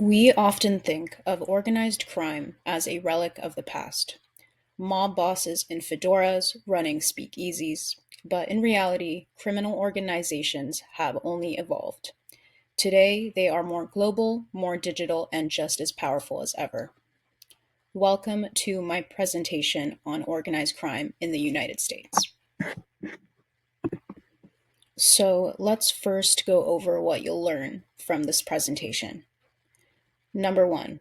We often think of organized crime as a relic of the past, mob bosses in fedoras running speakeasies, but in reality, criminal organizations have only evolved. Today, they are more global, more digital, and just as powerful as ever. Welcome to my presentation on organized crime in the United States. So, let's first go over what you'll learn from this presentation. Number one,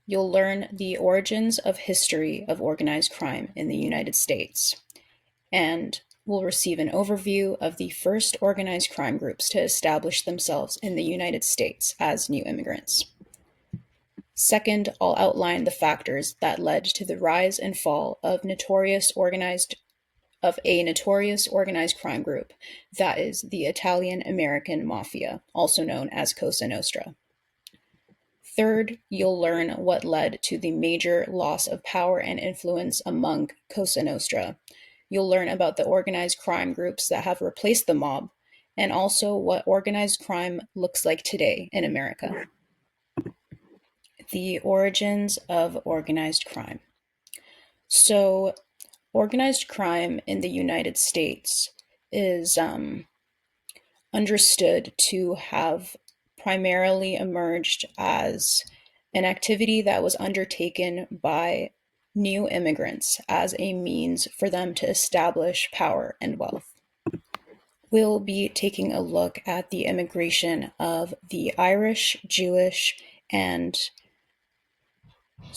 you'll learn the origins of history of organized crime in the United States, and will receive an overview of the first organized crime groups to establish themselves in the United States as new immigrants. Second, I'll outline the factors that led to the rise and fall of a notorious organized crime group, that is the Italian American Mafia, also known as Cosa Nostra. Third, you'll learn what led to the major loss of power and influence among Cosa Nostra. You'll learn about the organized crime groups that have replaced the mob, and also what organized crime looks like today in America. The origins of organized crime. So, organized crime in the United States is understood to have primarily emerged as an activity that was undertaken by new immigrants as a means for them to establish power and wealth. We'll be taking a look at the immigration of the Irish, Jewish, and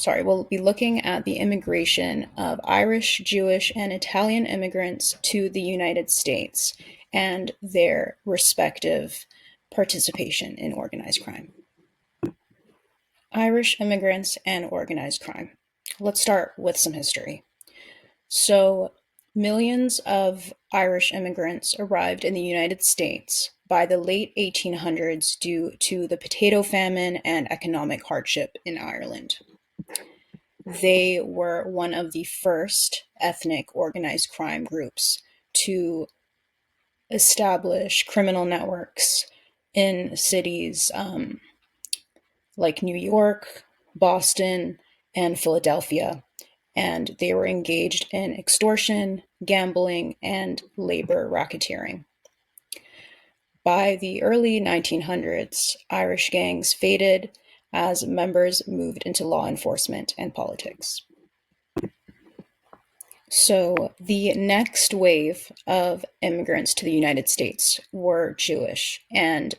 we'll be looking at the immigration of Irish, Jewish, and Italian immigrants to the United States and their respective participation in organized crime. Irish immigrants and organized crime. Let's start with some history. So, millions of Irish immigrants arrived in the United States by the late 1800s due to the potato famine and economic hardship in Ireland. They were one of the first ethnic organized crime groups to establish criminal networks in cities like New York, Boston, and Philadelphia, and they were engaged in extortion, gambling, and labor racketeering. By the early 1900s, Irish gangs faded as members moved into law enforcement and politics. So the next wave of immigrants to the United States were Jewish, and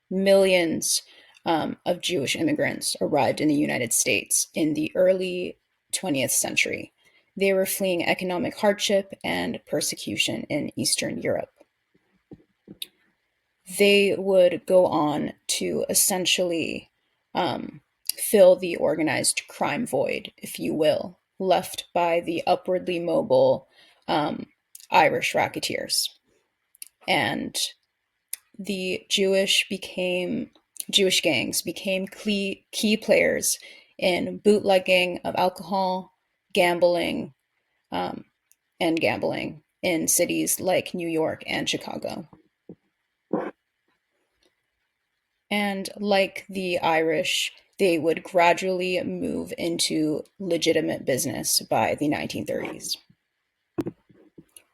millions of Jewish immigrants arrived in the United States in the early 20th century. They were fleeing economic hardship and persecution in Eastern Europe. They would go on to essentially fill the organized crime void, if you will, left by the upwardly mobile Irish racketeers. And the Jewish gangs became key players in bootlegging of alcohol, gambling, and gambling in cities like New York and Chicago. And like the Irish, they would gradually move into legitimate business by the 1930s.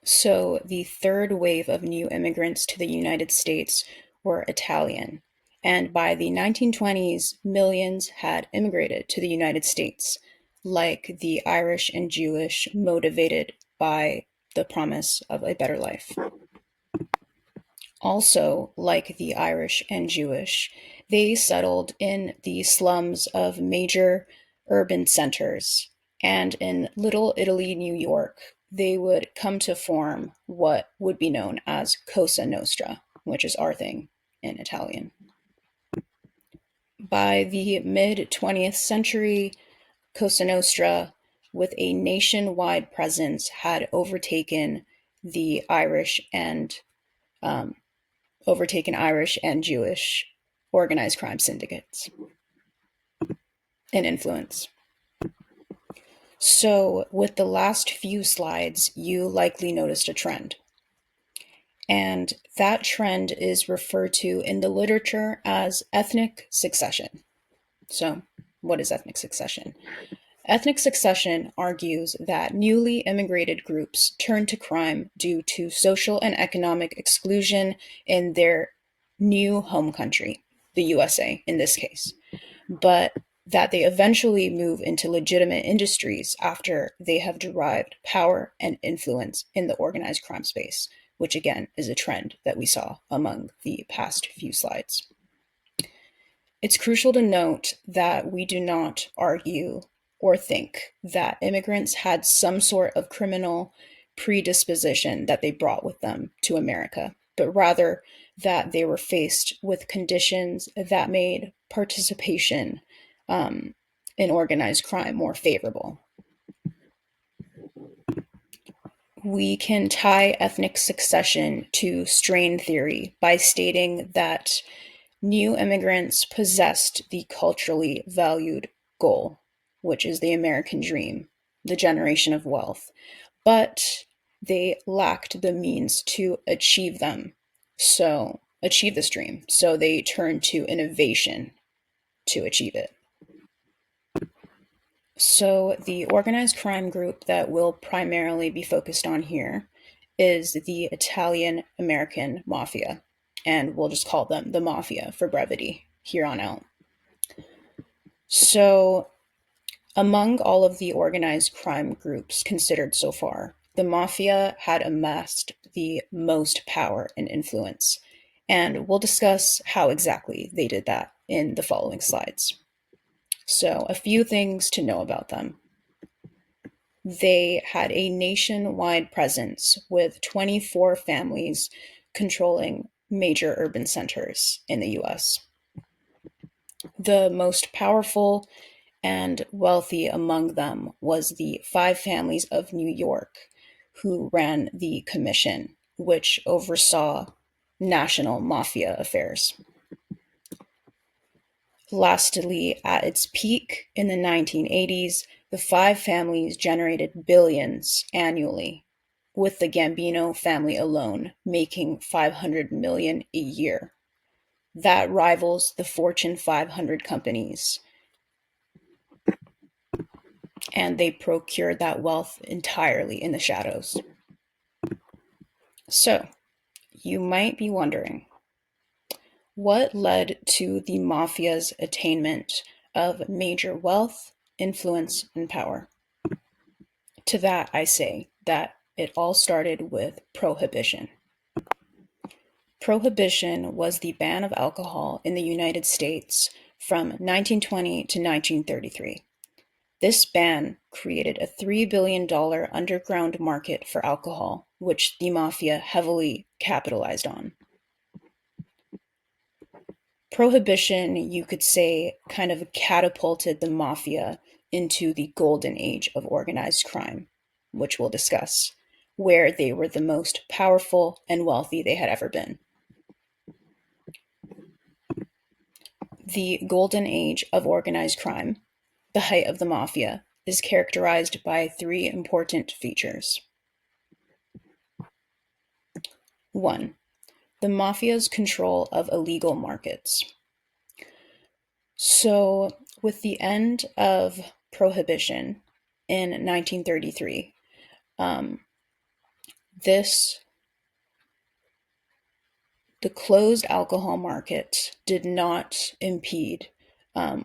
So the third wave of new immigrants to the United States were Italian, and by the 1920s, millions had immigrated to the United States, like the Irish and Jewish, motivated by the promise of a better life. Also, like the Irish and Jewish, they settled in the slums of major urban centers, and in Little Italy, New York, they would come to form what would be known as Cosa Nostra, which is our thing in Italian. By the mid-20th century, Cosa Nostra, with a nationwide presence, had overtaken Irish and Jewish organized crime syndicates in influence. So, with the last few slides, you likely noticed a trend. And that trend is referred to in the literature as ethnic succession. So, what is ethnic succession? Ethnic succession argues that newly immigrated groups turn to crime due to social and economic exclusion in their new home country, the USA in this case, but that they eventually move into legitimate industries after they have derived power and influence in the organized crime space, which again is a trend that we saw among the past few slides. It's crucial to note that we do not argue or think that immigrants had some sort of criminal predisposition that they brought with them to America, but rather that they were faced with conditions that made participation um, in organized crime more favorable. We can tie ethnic succession to strain theory by stating that new immigrants possessed the culturally valued goal, which is the American dream, the generation of wealth, but they lacked the means to achieve them. So, achieve this dream. So, they turned to innovation to achieve it. So, the organized crime group that we'll primarily be focused on here is the Italian American Mafia, and we'll just call them the Mafia for brevity here on out. So, among all of the organized crime groups considered so far, the Mafia had amassed the most power and influence, and we'll discuss how exactly they did that in the following slides. So, a few things to know about them. They had a nationwide presence with 24 families controlling major urban centers in the US. The most powerful and wealthy among them was the five families of New York, who ran the commission, which oversaw national mafia affairs. Lastly, at its peak in the 1980s, the five families generated billions annually, with the Gambino family alone making 500 million a year. That rivals the Fortune 500 companies, and they procured that wealth entirely in the shadows. So, you might be wondering, what led to the mafia's attainment of major wealth, influence, and power? To that, I say that it all started with prohibition. Prohibition was the ban of alcohol in the United States from 1920 to 1933. This ban created a $3 billion underground market for alcohol, which the mafia heavily capitalized on. Prohibition, you could say, kind of catapulted the mafia into the golden age of organized crime, which we'll discuss, where they were the most powerful and wealthy they had ever been. The golden age of organized crime, the height of the mafia, is characterized by three important features. 1. The mafia's control of illegal markets. So, with the end of prohibition in 1933, um, this the closed alcohol market did not impede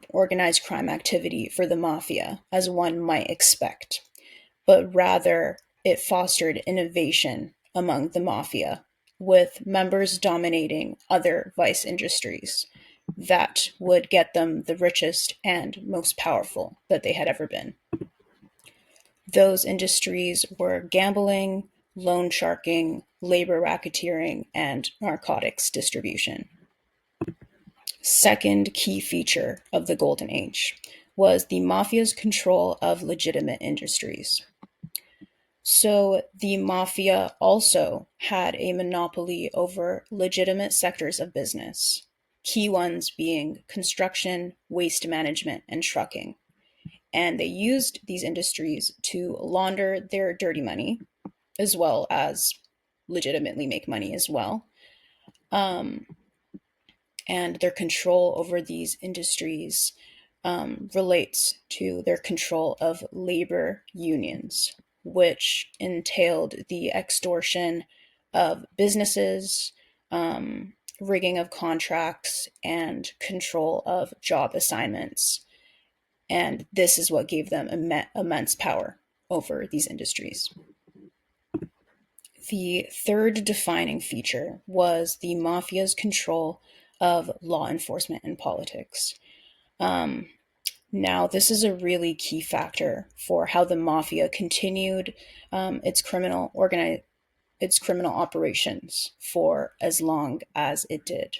organized crime activity for the mafia, as one might expect, but rather it fostered innovation among the mafia, with members dominating other vice industries that would get them the richest and most powerful that they had ever been. Those industries were gambling, loan sharking, labor racketeering, and narcotics distribution. Second key feature of the Golden Age was the mafia's control of legitimate industries. So the mafia also had a monopoly over legitimate sectors of business, key ones being construction, waste management, and trucking. And they used these industries to launder their dirty money, as well as legitimately make money as well. And their control over these industries relates to their control of labor unions, which entailed the extortion of businesses, rigging of contracts, and control of job assignments. And this is what gave them immense power over these industries. The third defining feature was the mafia's control of law enforcement and politics. Um, Now, this is a really key factor for how the mafia continued its criminal operations for as long as it did.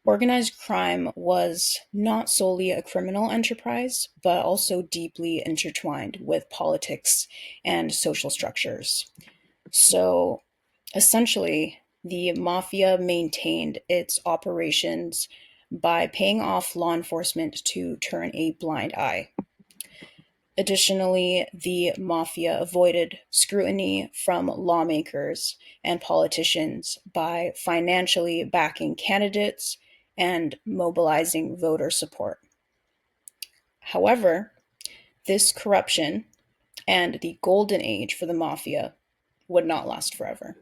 Organized crime was not solely a criminal enterprise, but also deeply intertwined with politics and social structures. So, essentially, the mafia maintained its operations by paying off law enforcement to turn a blind eye. Additionally, the mafia avoided scrutiny from lawmakers and politicians by financially backing candidates and mobilizing voter support. However, this corruption and the golden age for the mafia would not last forever.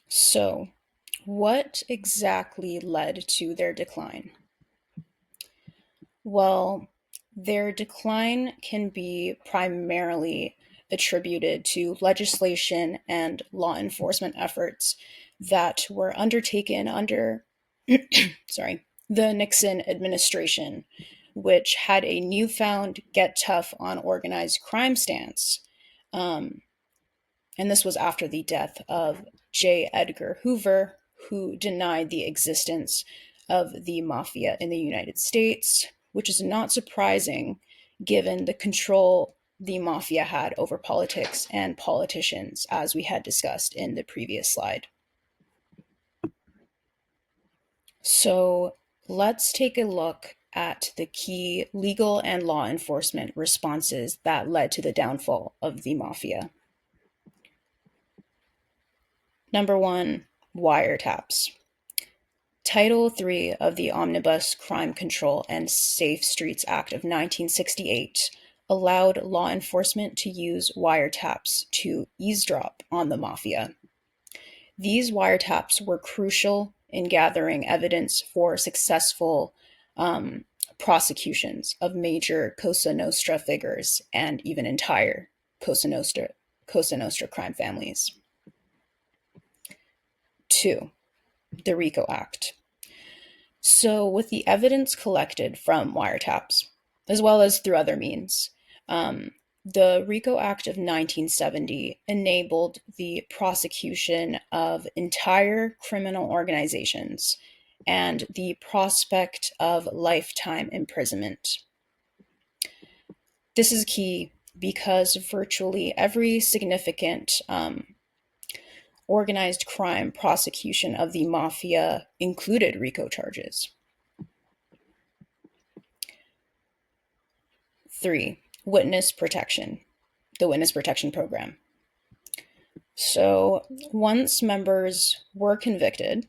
So, what exactly led to their decline? Well, their decline can be primarily attributed to legislation and law enforcement efforts that were undertaken under sorry, the Nixon administration, which had a newfound get tough on organized crime stance. Um, and this was after the death of J. Edgar Hoover, who denied the existence of the mafia in the United States, which is not surprising given the control the mafia had over politics and politicians, as we had discussed in the previous slide. So let's take a look at the key legal and law enforcement responses that led to the downfall of the mafia. Number one, wiretaps. Title III of the Omnibus Crime Control and Safe Streets Act of 1968 allowed law enforcement to use wiretaps to eavesdrop on the mafia. These wiretaps were crucial in gathering evidence for successful prosecutions of major Cosa Nostra figures and even entire Cosa Nostra crime families. 2. The RICO Act. So, with the evidence collected from wiretaps, as well as through other means, the RICO Act of 1970 enabled the prosecution of entire criminal organizations and the prospect of lifetime imprisonment. This is key because virtually every significant organized crime prosecution of the mafia included RICO charges. 3. Witness protection, the witness protection program. So once members were convicted,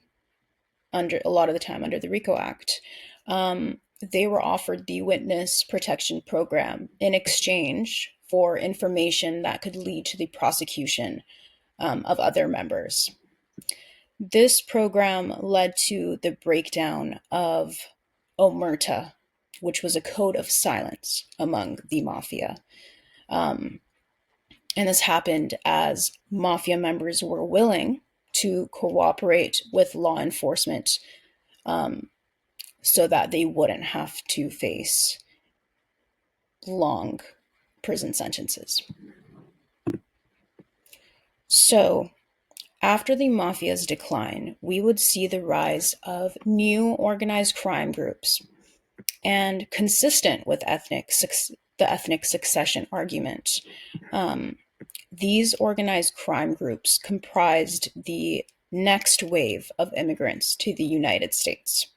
under a lot of the time under the RICO Act, they were offered the witness protection program in exchange for information that could lead to the prosecution of other members. This program led to the breakdown of omerta, which was a code of silence among the mafia. And this happened as mafia members were willing to cooperate with law enforcement so that they wouldn't have to face long prison sentences. So, after the mafia's decline, we would see the rise of new organized crime groups. And consistent with the ethnic succession argument, these organized crime groups comprised the next wave of immigrants to the United States.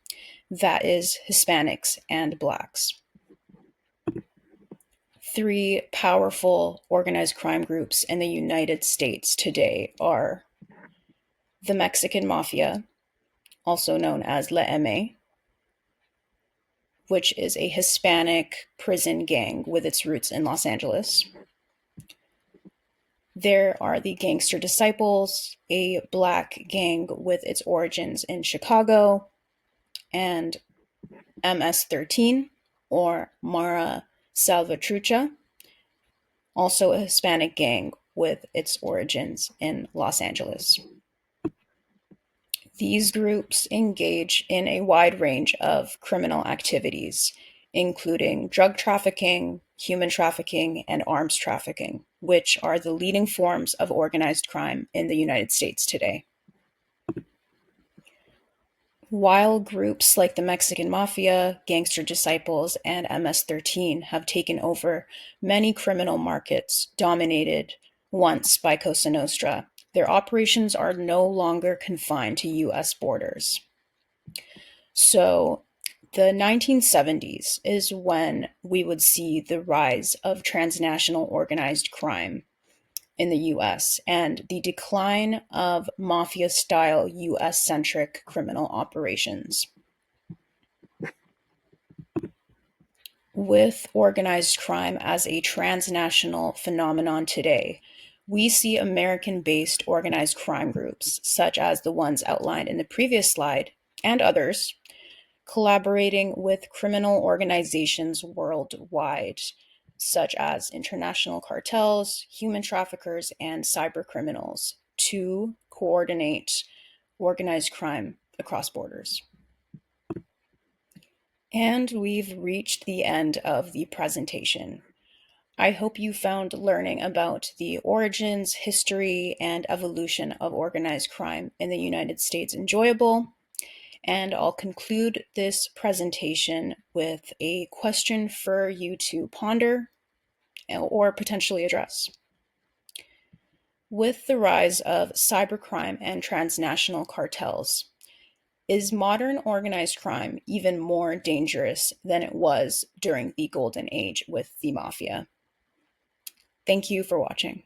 That is, Hispanics and Blacks. 3 powerful organized crime groups in the United States today are the Mexican Mafia, also known as La M, which is a Hispanic prison gang with its roots in Los Angeles. There are the Gangster Disciples, a black gang with its origins in Chicago, and MS-13, or Mara Salvatrucha, also a Hispanic gang with its origins in Los Angeles. These groups engage in a wide range of criminal activities, including drug trafficking, human trafficking, and arms trafficking, which are the leading forms of organized crime in the United States today. While groups like the Mexican Mafia, Gangster Disciples, and MS-13 have taken over many criminal markets dominated once by Cosa Nostra, their operations are no longer confined to US borders. So the 1970s is when we would see the rise of transnational organized crime in the US and the decline of mafia-style US-centric criminal operations. With organized crime as a transnational phenomenon today, we see American-based organized crime groups, such as the ones outlined in the previous slide, and others, collaborating with criminal organizations worldwide, such as international cartels, human traffickers, and cyber criminals, to coordinate organized crime across borders. And we've reached the end of the presentation. I hope you found learning about the origins, history, and evolution of organized crime in the United States enjoyable. And I'll conclude this presentation with a question for you to ponder or potentially address. With the rise of cybercrime and transnational cartels, is modern organized crime even more dangerous than it was during the golden age with the mafia? Thank you for watching.